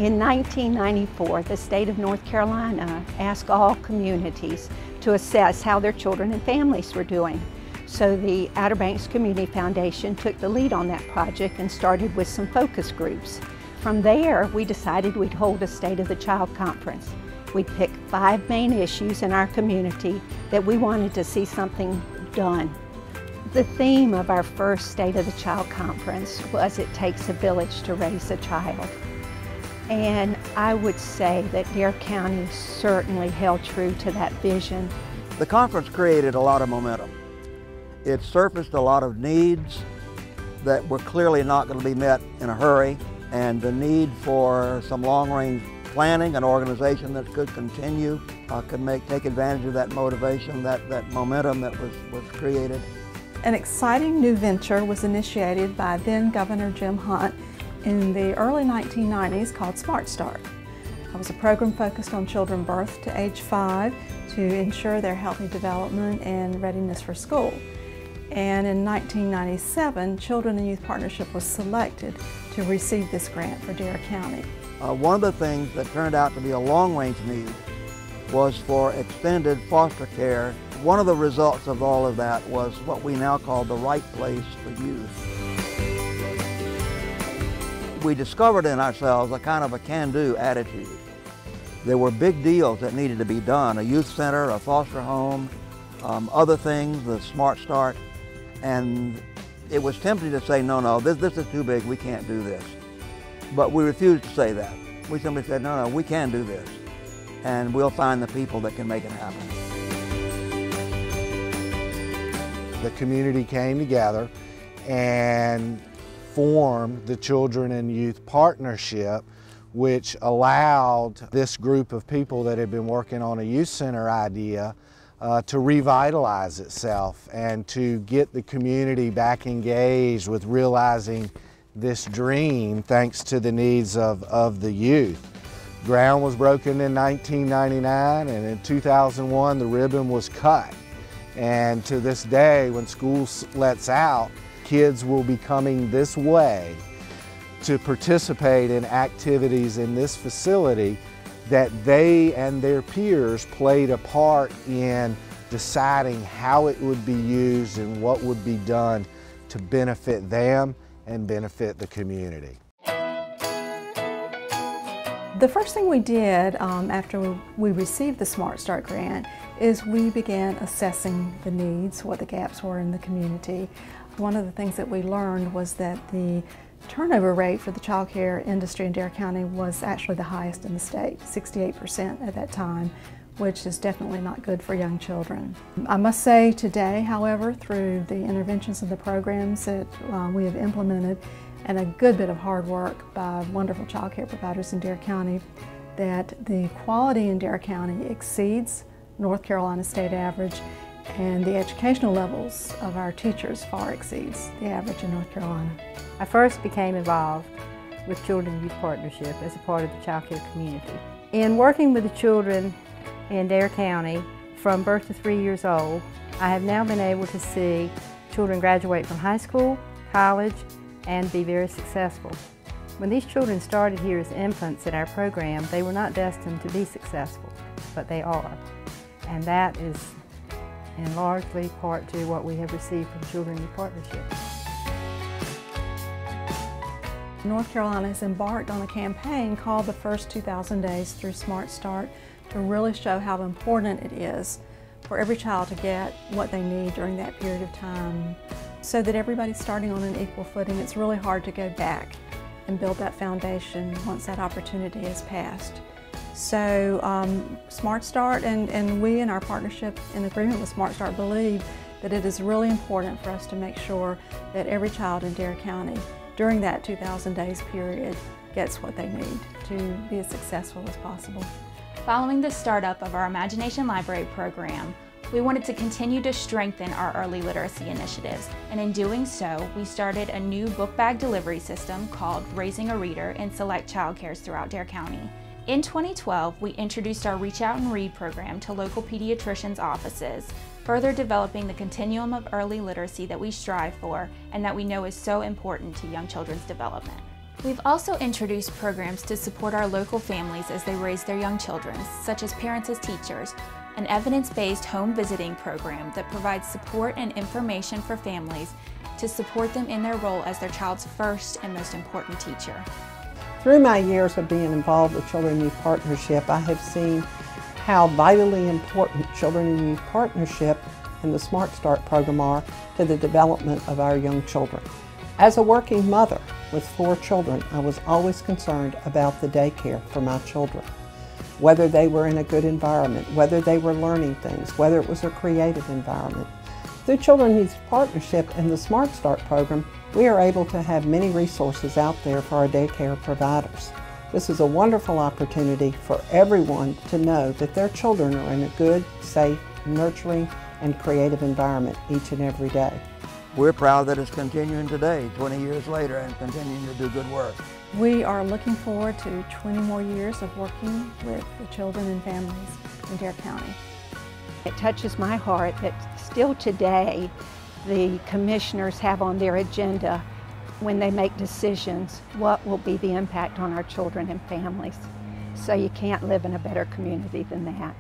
In 1994, the state of North Carolina asked all communities to assess how their children and families were doing. So the Outer Banks Community Foundation took the lead on that project and started with some focus groups. From there, we decided we'd hold a State of the Child conference. We'd pick 5 main issues in our community that we wanted to see something done. The theme of our first State of the Child conference was "It takes a village to raise a child." And I would say that Dare County certainly held true to that vision. The conference created a lot of momentum. It surfaced a lot of needs that were clearly not going to be met in a hurry, and the need for some long-range planning, an organization that could continue, take advantage of that motivation, that momentum that was created. An exciting new venture was initiated by then Governor Jim Hunt in the early 1990s called Smart Start. It was a program focused on children birth to age 5 to ensure their healthy development and readiness for school. And in 1997, Children and Youth Partnership was selected to receive this grant for Dare County. One of the things that turned out to be a long-range need was for extended foster care. One of the results of all of that was what we now call the right place for youth. We discovered in ourselves a kind of a can-do attitude. There were big deals that needed to be done, a youth center, a foster home, other things, the Smart Start, and it was tempting to say, no, this is too big, we can't do this. But we refused to say that. We simply said, no, we can do this, and we'll find the people that can make it happen. The community came together and formed the Children and Youth Partnership, which allowed this group of people that had been working on a youth center idea to revitalize itself and to get the community back engaged with realizing this dream thanks to the needs of the youth. Ground was broken in 1999, and in 2001 the ribbon was cut. And to this day, when school lets out, kids will be coming this way to participate in activities in this facility that they and their peers played a part in deciding how it would be used and what would be done to benefit them and benefit the community. The first thing we did after we received the Smart Start grant is we began assessing the needs, what the gaps were in the community. One of the things that we learned was that the turnover rate for the child care industry in Dare County was actually the highest in the state, 68% at that time, which is definitely not good for young children. I must say today, however, through the interventions and the programs that we have implemented and a good bit of hard work by wonderful child care providers in Dare County, that the quality in Dare County exceeds North Carolina state average, and the educational levels of our teachers far exceeds the average in North Carolina. I first became involved with Children and Youth Partnership as a part of the child care community. In working with the children in Dare County from birth to 3 years old, I have now been able to see children graduate from high school, college, and be very successful. When these children started here as infants in our program, they were not destined to be successful, but they are. And that is in largely part to what we have received from Children in Partnership. North Carolina has embarked on a campaign called the First 2,000 Days through Smart Start to really show how important it is for every child to get what they need during that period of time so that everybody's starting on an equal footing. It's really hard to go back and build that foundation once that opportunity has passed. So Smart Start and we in our partnership in agreement with Smart Start believe that it is really important for us to make sure that every child in Dare County during that 2,000 days period gets what they need to be as successful as possible. Following the startup of our Imagination Library program, we wanted to continue to strengthen our early literacy initiatives, and in doing so, we started a new book bag delivery system called Raising a Reader in select child cares throughout Dare County. In 2012, we introduced our Reach Out and Read program to local pediatricians' offices, further developing the continuum of early literacy that we strive for and that we know is so important to young children's development. We've also introduced programs to support our local families as they raise their young children, such as Parents as Teachers, an evidence-based home visiting program that provides support and information for families to support them in their role as their child's first and most important teacher. Through my years of being involved with Children and Youth Partnership, I have seen how vitally important Children and Youth Partnership and the Smart Start program are to the development of our young children. As a working mother with 4 children, I was always concerned about the daycare for my children. Whether they were in a good environment, whether they were learning things, whether it was a creative environment. Through Children and Youth Partnership and the Smart Start program, we are able to have many resources out there for our daycare providers. This is a wonderful opportunity for everyone to know that their children are in a good, safe, nurturing, and creative environment each and every day. We're proud that it's continuing today, 20 years later, and continuing to do good work. We are looking forward to 20 more years of working with the children and families in Dare County. It touches my heart that still today the commissioners have on their agenda when they make decisions what will be the impact on our children and families. So you can't live in a better community than that.